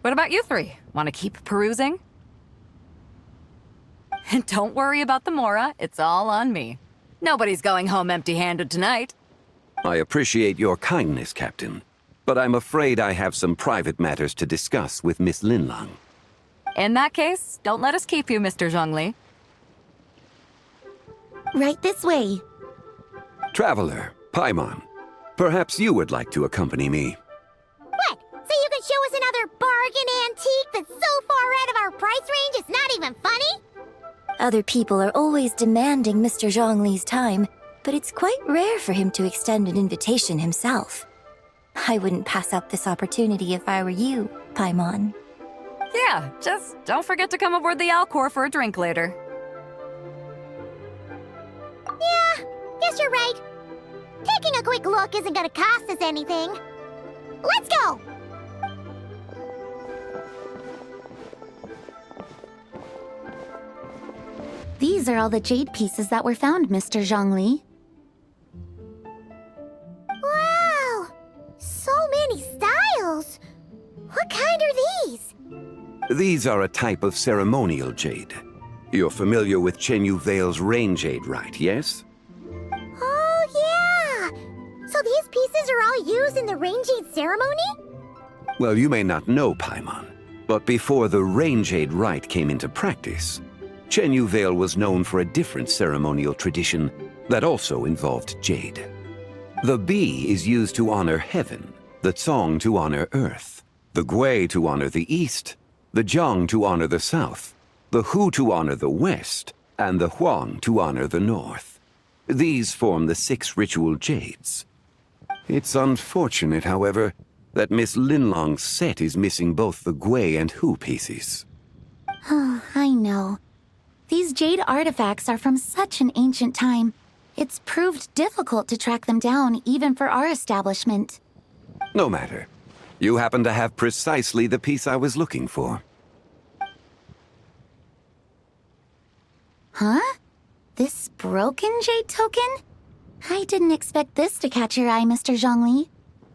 Speaker 13: What about you three? Want to keep perusing? And don't worry about the Mora. It's all on me. Nobody's going home empty-handed tonight.
Speaker 12: I appreciate your kindness, Captain, but I'm afraid I have some private matters to discuss with Miss Linlong.
Speaker 13: In that case, don't let us keep you, Mr. Zhongli.
Speaker 1: Right this way.
Speaker 12: Traveler, Paimon, perhaps you would like to accompany me.
Speaker 1: What? So you can show us another bargain antique that's so far out of our price range it's not even funny?
Speaker 11: Other people are always demanding Mr. Zhongli's time, but it's quite rare for him to extend an invitation himself. I wouldn't pass up this opportunity if I were you, Paimon.
Speaker 13: Yeah, just don't forget to come aboard the Alcor for a drink later.
Speaker 1: Yeah, guess you're right. Taking a quick look isn't gonna cost us anything. Let's go!
Speaker 2: These are all the jade pieces that were found, Mr. Zhongli.
Speaker 1: Wow! So many styles! What kind are these?
Speaker 12: These are a type of ceremonial jade. You're familiar with Chenyu Vale's rain jade, right, yes?
Speaker 1: Oh, yeah! So these pieces are all used in the rain jade ceremony?
Speaker 12: Well, you may not know, Paimon, but before the rain jade rite came into practice, Chenyu Vale was known for a different ceremonial tradition that also involved jade. The bee is used to honor heaven, the Tsong to honor earth, the Gui to honor the east, the Jiang to honor the south, the Hu to honor the west, and the Huang to honor the north. These form the 6 ritual jades. It's unfortunate, however, that Miss Linlong's set is missing both the Gui and Hu pieces.
Speaker 2: Oh, I know. These jade artifacts are from such an ancient time. It's proved difficult to track them down, even for our establishment.
Speaker 12: No matter. You happen to have precisely the piece I was looking for.
Speaker 2: Huh? This broken jade token? I didn't expect this to catch your eye, Mr. Zhongli.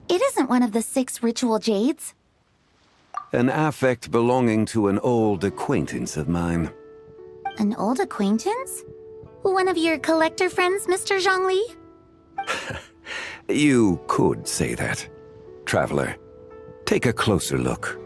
Speaker 2: It isn't one of the 6 ritual jades.
Speaker 12: An affect belonging to an old acquaintance of mine.
Speaker 2: An old acquaintance? One of your collector friends, Mr. Zhongli?
Speaker 12: You could say that. Traveler, take a closer look.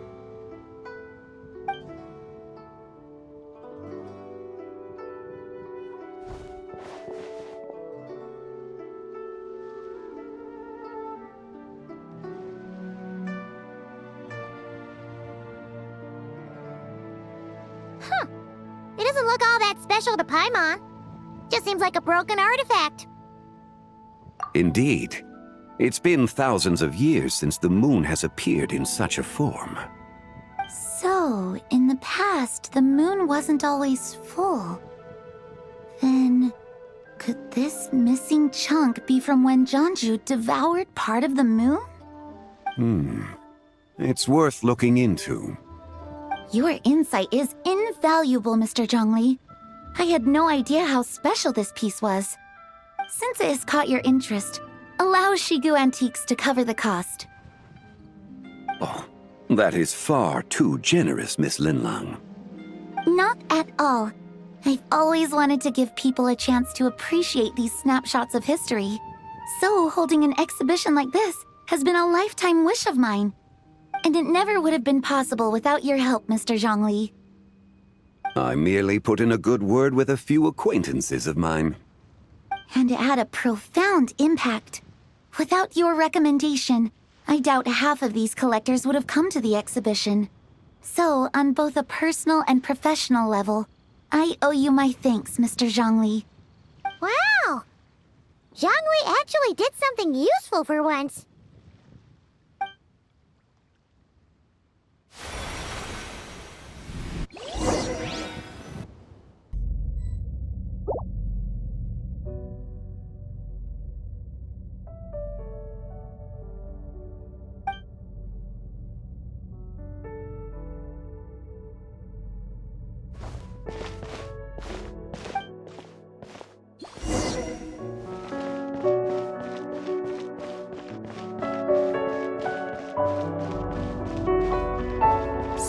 Speaker 1: It doesn't look all that special to Paimon. Just seems like a broken artifact.
Speaker 12: Indeed. It's been thousands of years since the moon has appeared in such a form.
Speaker 2: So, in the past, the moon wasn't always full. Then, could this missing chunk be from when Jianzhu devoured part of the moon?
Speaker 12: It's worth looking into.
Speaker 2: Your insight is invaluable, Mr. Zhongli. I had no idea how special this piece was. Since it has caught your interest, allow Shigu Antiques to cover the cost.
Speaker 12: Oh, that is far too generous, Miss Linlang.
Speaker 2: Not at all. I've always wanted to give people a chance to appreciate these snapshots of history. So holding an exhibition like this has been a lifetime wish of mine. And it never would have been possible without your help, Mr. Zhongli.
Speaker 12: I merely put in a good word with a few acquaintances of mine.
Speaker 2: And it had a profound impact. Without your recommendation, I doubt half of these collectors would have come to the exhibition. So, on both a personal and professional level, I owe you my thanks, Mr. Zhongli.
Speaker 1: Wow! Zhongli actually did something useful for once.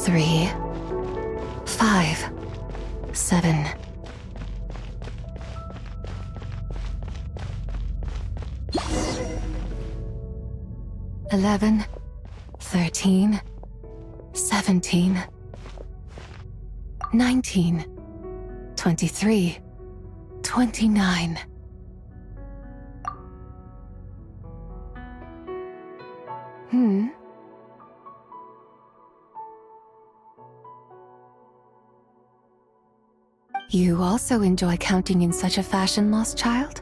Speaker 11: Three, 5, 7. $11, 13, 17, 19, 23, 29. You also enjoy counting in such a fashion, lost child?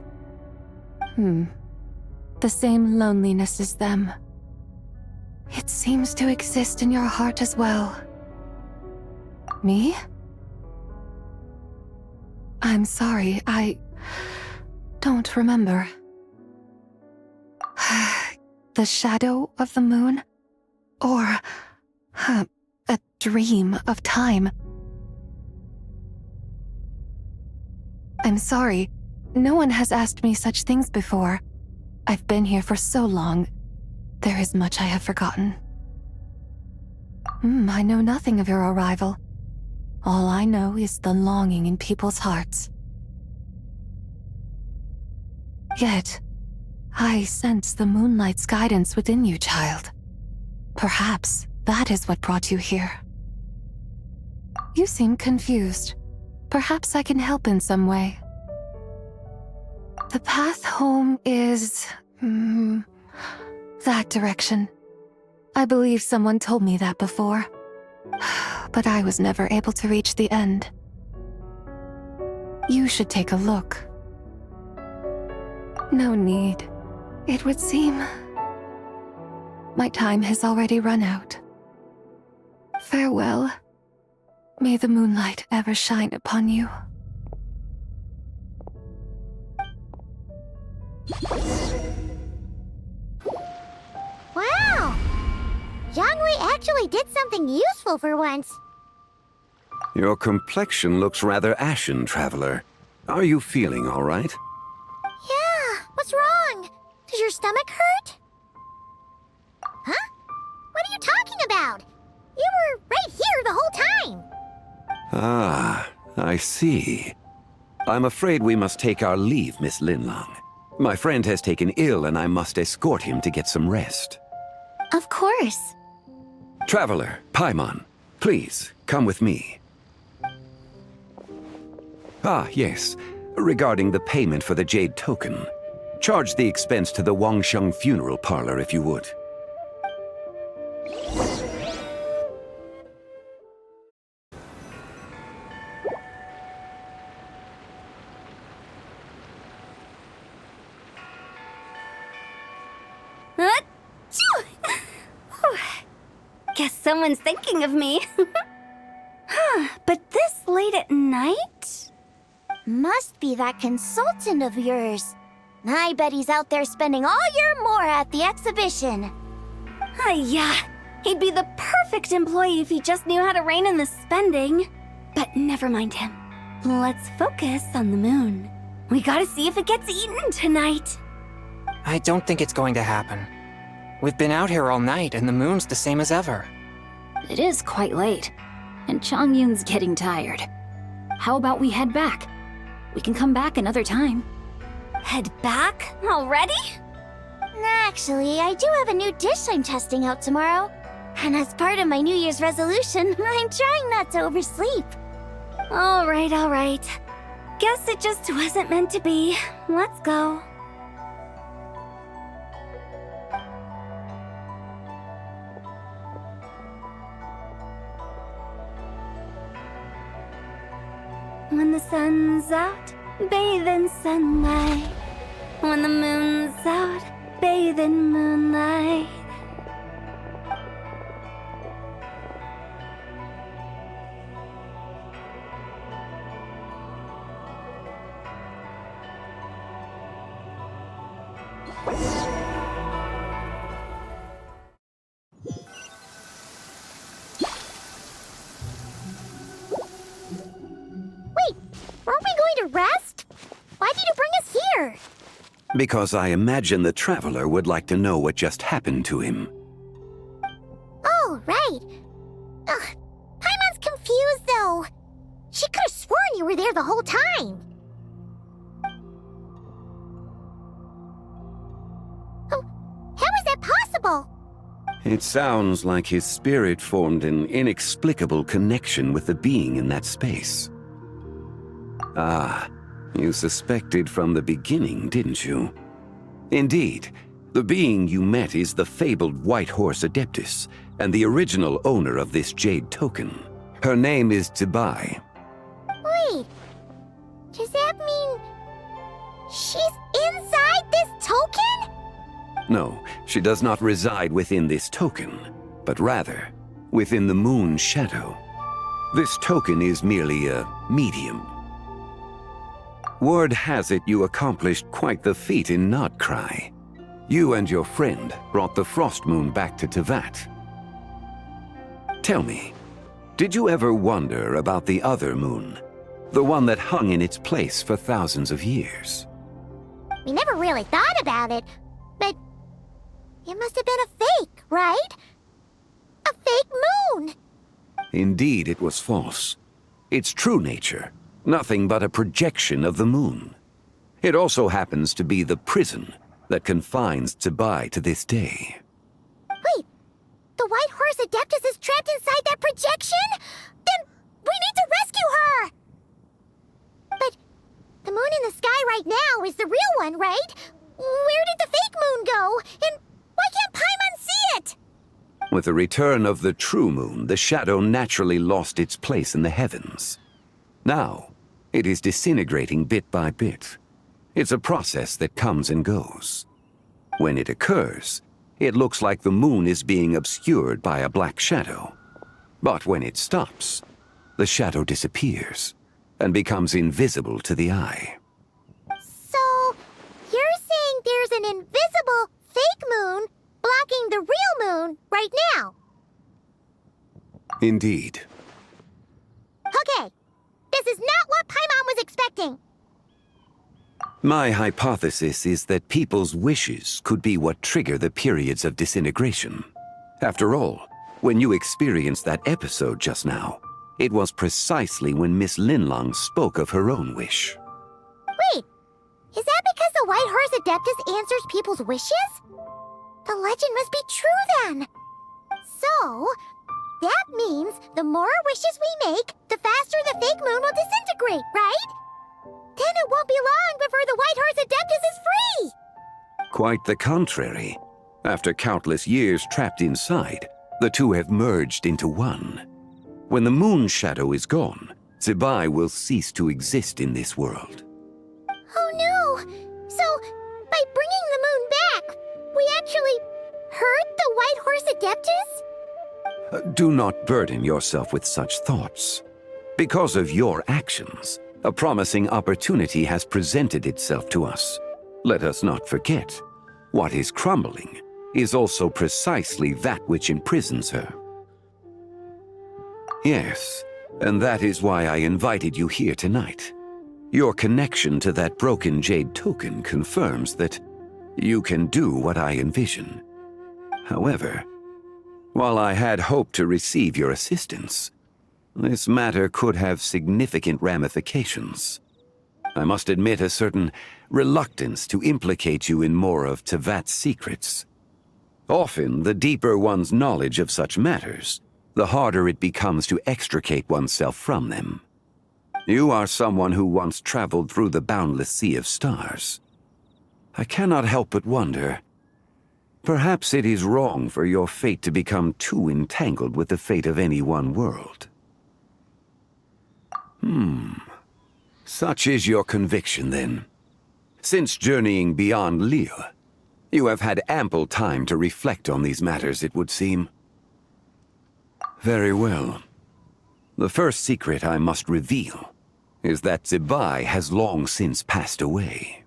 Speaker 11: The same loneliness as them. It seems to exist in your heart as well. Me? I'm sorry, I don't remember. The shadow of the moon? Or a dream of time? I'm sorry, no one has asked me such things before. I've been here for so long. There is much I have forgotten. I know nothing of your arrival. All I know is the longing in people's hearts. Yet, I sense the moonlight's guidance within you, child. Perhaps that is what brought you here. You seem confused. Perhaps I can help in some way. The path home is... that direction. I believe someone told me that before. But I was never able to reach the end. You should take a look. No need. It would seem... my time has already run out. Farewell. May the moonlight ever shine upon you.
Speaker 1: Wow! Jiangwei actually did something useful for once.
Speaker 12: Your complexion looks rather ashen, traveler. Are you feeling all right?
Speaker 1: Yeah, what's wrong? Does your stomach hurt? Huh? What are you talking about? You were right here the whole time.
Speaker 12: Ah, I see. I'm afraid we must take our leave, Miss Linlang. My friend has taken ill and I must escort him to get some rest.
Speaker 1: Of course.
Speaker 12: Traveler, Paimon, please, come with me. Ah, yes. Regarding the payment for the jade token. Charge the expense to the Wangsheng funeral parlor if you would.
Speaker 5: Guess someone's thinking of me. But this late at night?
Speaker 1: Must be that consultant of yours. I bet he's out there spending all year more at the exhibition.
Speaker 5: Yeah, he'd be the perfect employee if he just knew how to rein in the spending. But never mind him. Let's focus on the moon. We gotta see if it gets eaten tonight.
Speaker 4: I don't think it's going to happen. We've been out here all night and the moon's the same as ever.
Speaker 2: It is quite late, and Chongyun's getting tired. How about we head back? We can come back another time.
Speaker 5: Head back? Already?
Speaker 1: Actually, I do have a new dish I'm testing out tomorrow. And as part of my New Year's resolution, I'm trying not to oversleep.
Speaker 5: All right. Guess it just wasn't meant to be. Let's go. When the sun's out, bathe in sunlight. When the moon's out, bathe in moonlight.
Speaker 1: Weren't we going to rest? Why did you bring us here?
Speaker 12: Because I imagine the traveler would like to know what just happened to him.
Speaker 1: Oh, right. Ugh, Paimon's confused, though. She could have sworn you were there the whole time. Oh, how is that possible?
Speaker 12: It sounds like his spirit formed an inexplicable connection with the being in that space. Ah, you suspected from the beginning, didn't you? Indeed, the being you met is the fabled White Horse Adeptus, and the original owner of this jade token. Her name is Zibai.
Speaker 1: Wait,
Speaker 12: No, she does not reside within this token, but rather within the moon's shadow. This token is merely a medium. Word has it you accomplished quite the feat in Nodcry. You and your friend brought the Frost Moon back to Teyvat. Tell me, did you ever wonder about the other moon? The one that hung in its place for thousands of years?
Speaker 1: We never really thought about it, but it must have been a fake, right? A fake moon!
Speaker 12: Indeed, it was false. Its true nature, nothing but a projection of the moon. It also happens to be the prison that confines Zebai to this day.
Speaker 1: Wait, the White Horse Adeptus is trapped inside that projection? Then we need to rescue her! But the moon in the sky right now is the real one, right? Where did the fake moon go? And why can't Paimon see it?
Speaker 12: With the return of the true moon, the shadow naturally lost its place in the heavens. Now, it is disintegrating bit by bit. It's a process that comes and goes. When it occurs, it looks like the moon is being obscured by a black shadow. But when it stops, the shadow disappears and becomes invisible to the eye.
Speaker 1: So, you're saying there's an invisible fake moon blocking the real moon right now?
Speaker 12: Indeed.
Speaker 1: Okay, this is not what Paimon was expecting.
Speaker 12: My hypothesis is that people's wishes could be what trigger the periods of disintegration. After all, when you experienced that episode just now, it was precisely when Miss Linlong spoke of her own wish.
Speaker 1: Wait, is that because the White Horse Adeptus answers people's wishes? The legend must be true then. So, that means the more wishes we make, the faster the fake moon will disintegrate, right? Then it won't be long before the White Horse Adeptus is free!
Speaker 12: Quite the contrary. After countless years trapped inside, the two have merged into one. When the moon shadow is gone, Zebai will cease to exist in this world.
Speaker 1: Oh no! So, by bringing the moon back, we actually hurt the White Horse Adeptus?
Speaker 12: Do not burden yourself with such thoughts. Because of your actions, a promising opportunity has presented itself to us. Let us not forget, what is crumbling is also precisely that which imprisons her. Yes, and that is why I invited you here tonight. Your connection to that broken jade token confirms that you can do what I envision. However, while I had hoped to receive your assistance, this matter could have significant ramifications. I must admit a certain reluctance to implicate you in more of Teyvat's secrets. Often, the deeper one's knowledge of such matters, the harder it becomes to extricate oneself from them. You are someone who once traveled through the boundless sea of stars. I cannot help but wonder, perhaps it is wrong for your fate to become too entangled with the fate of any one world. Such is your conviction, then. Since journeying beyond Liyue, you have had ample time to reflect on these matters, it would seem. Very well. The first secret I must reveal is that Zebai has long since passed away.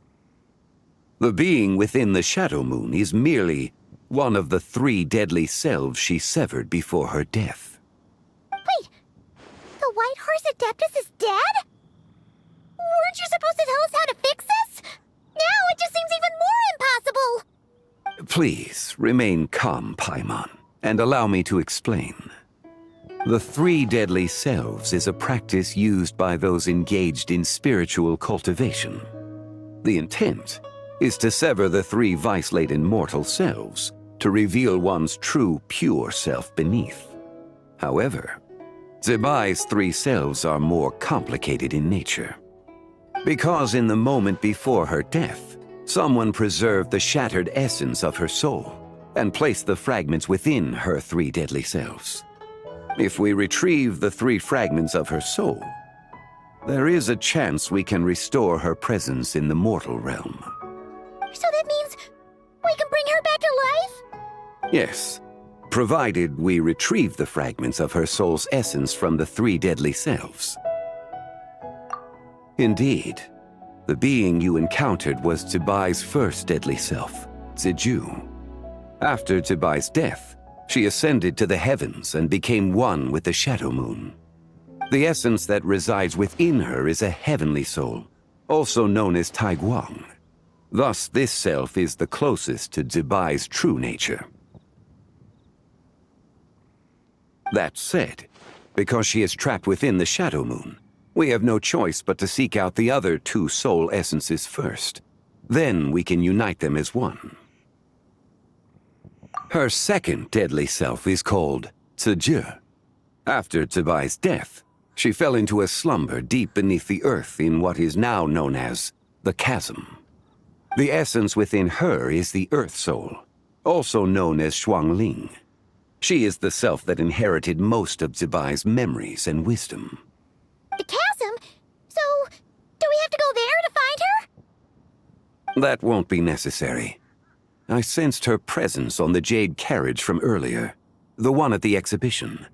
Speaker 12: The being within the Shadow Moon is merely one of the 3 deadly selves she severed before her death.
Speaker 1: Wait, the White Horse Adeptus is dead? Weren't you supposed to tell us how to fix this? Now it just seems even more impossible!
Speaker 12: Please, remain calm, Paimon, and allow me to explain. The 3 deadly selves is a practice used by those engaged in spiritual cultivation. The intent is to sever the 3 vice-laden mortal selves to reveal one's true, pure self beneath. However, Zebai's 3 selves are more complicated in nature. Because in the moment before her death, someone preserved the shattered essence of her soul and placed the fragments within her 3 deadly selves. If we retrieve the 3 fragments of her soul, there is a chance we can restore her presence in the mortal realm.
Speaker 1: So that means we can bring her back
Speaker 12: Yes, provided we retrieve the fragments of her soul's essence from the three deadly selves. Indeed, the being you encountered was Zibai's first deadly self, Ziju. After Zibai's death, she ascended to the heavens and became one with the Shadow Moon. The essence that resides within her is a heavenly soul, also known as Taiguang. Thus, this self is the closest to Zibai's true nature. That said, because she is trapped within the Shadow Moon, we have no choice but to seek out the other two soul essences first. Then we can unite them as one. Her second deadly self is called Ziju. After Zibai's death, she fell into a slumber deep beneath the earth in what is now known as the Chasm. The essence within her is the Earth Soul, also known as Xuangling. She is the self that inherited most of Zibai's memories and wisdom.
Speaker 1: The chasm? So, do we have to go there to find her?
Speaker 12: That won't be necessary. I sensed her presence on the jade carriage from earlier, the one at the exhibition.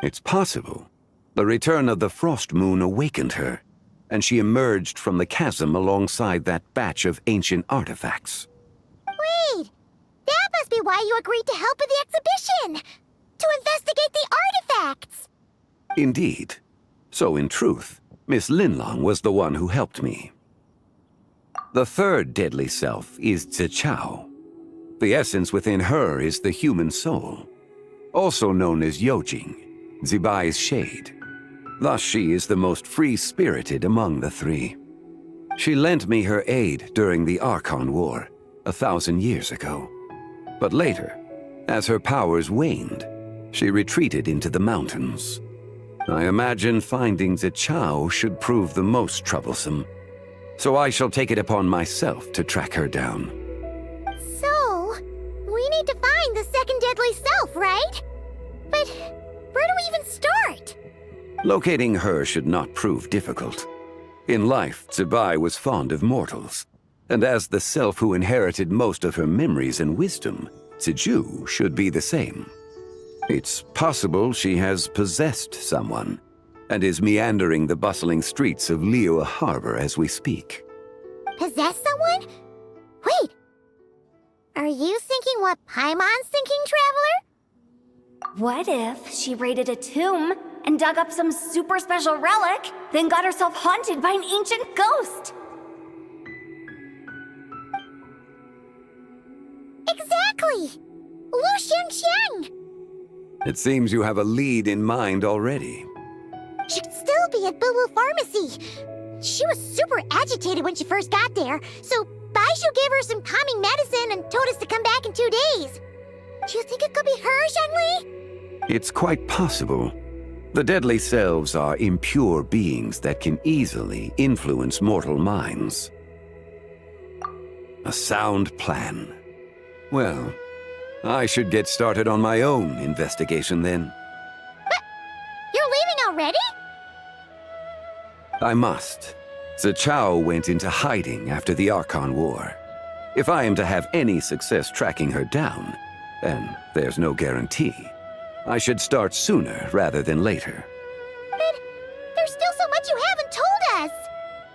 Speaker 12: It's possible the return of the Frost Moon awakened her, and she emerged from the chasm alongside that batch of ancient artifacts.
Speaker 1: Wait! That must be why you agreed to help with the exhibition! To investigate the artifacts!
Speaker 12: Indeed. So in truth, Miss Linlong was the one who helped me. The third deadly self is Zichao. The essence within her is the human soul, also known as Yojing, Zibai's shade. Thus she is the most free-spirited among the three. She lent me her aid during the Archon War, 1,000 years ago. But later, as her powers waned, she retreated into the mountains. I imagine finding Zichao should prove the most troublesome, so I shall take it upon myself to track her down.
Speaker 1: So, we need to find the second deadly self, right? But where do we even start?
Speaker 12: Locating her should not prove difficult. In life, Zibai was fond of mortals, and as the self who inherited most of her memories and wisdom, Ziju should be the same. It's possible she has possessed someone, and is meandering the bustling streets of Liyue Harbor as we speak.
Speaker 1: Possess someone? Wait! Are you thinking what Paimon's thinking, Traveler?
Speaker 5: What if she raided a tomb and dug up some super special relic, then got herself haunted by an ancient ghost?
Speaker 1: Exactly! Lu Xiangxiang!
Speaker 12: It seems you have a lead in mind already.
Speaker 1: She could still be at Boo Boo Pharmacy. She was super agitated when she first got there, so Baishu gave her some calming medicine and told us to come back in 2 days. Do you think it could be her, Zhengli?
Speaker 12: It's quite possible. The deadly selves are impure beings that can easily influence mortal minds. A sound plan. Well, I should get started on my own investigation then.
Speaker 1: But you're leaving already?
Speaker 12: I must. Zichao went into hiding after the Archon War. If I am to have any success tracking her down, and there's no guarantee, I should start sooner rather than later.
Speaker 1: But there's still so much you haven't told us!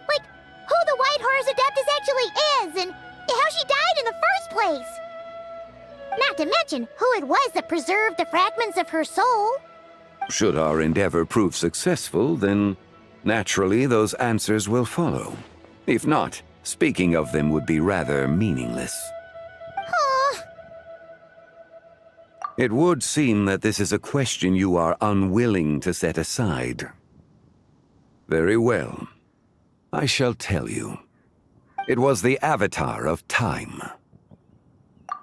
Speaker 1: Like, who the White Horse Adeptus actually is, and how she died in the first place! Not to mention who it was that preserved the fragments of her soul.
Speaker 12: Should our endeavor prove successful, then naturally those answers will follow. If not, speaking of them would be rather meaningless. It would seem that this is a question you are unwilling to set aside. Very well. I shall tell you. It was the Avatar of Time.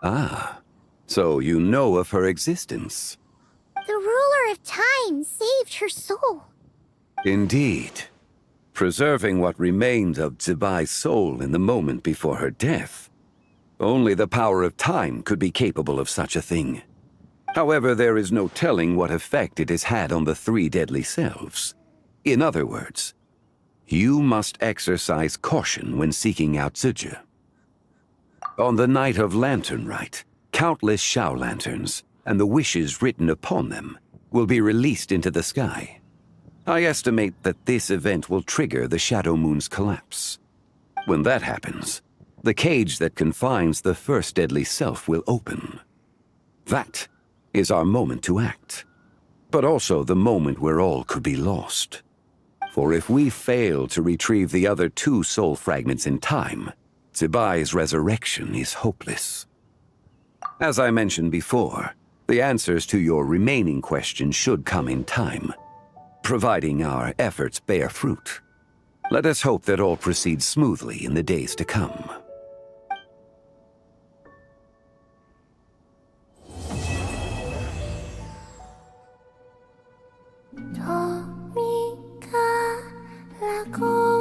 Speaker 12: Ah, so you know of her existence.
Speaker 1: The ruler of time saved her soul.
Speaker 12: Indeed. Preserving what remained of Zibai's soul in the moment before her death. Only the power of time could be capable of such a thing. However, there is no telling what effect it has had on the three deadly selves. In other words, you must exercise caution when seeking out Ziju. On the night of Lantern Rite, countless Shao lanterns, and the wishes written upon them, will be released into the sky. I estimate that this event will trigger the Shadow Moon's collapse. When that happens, the cage that confines the first deadly self will open. That is our moment to act, but also the moment where all could be lost. For if we fail to retrieve the other 2 soul fragments in time, Zibai's resurrection is hopeless. As I mentioned before, the answers to your remaining questions should come in time, providing our efforts bear fruit. Let us hope that all proceeds smoothly in the days to come.
Speaker 1: Go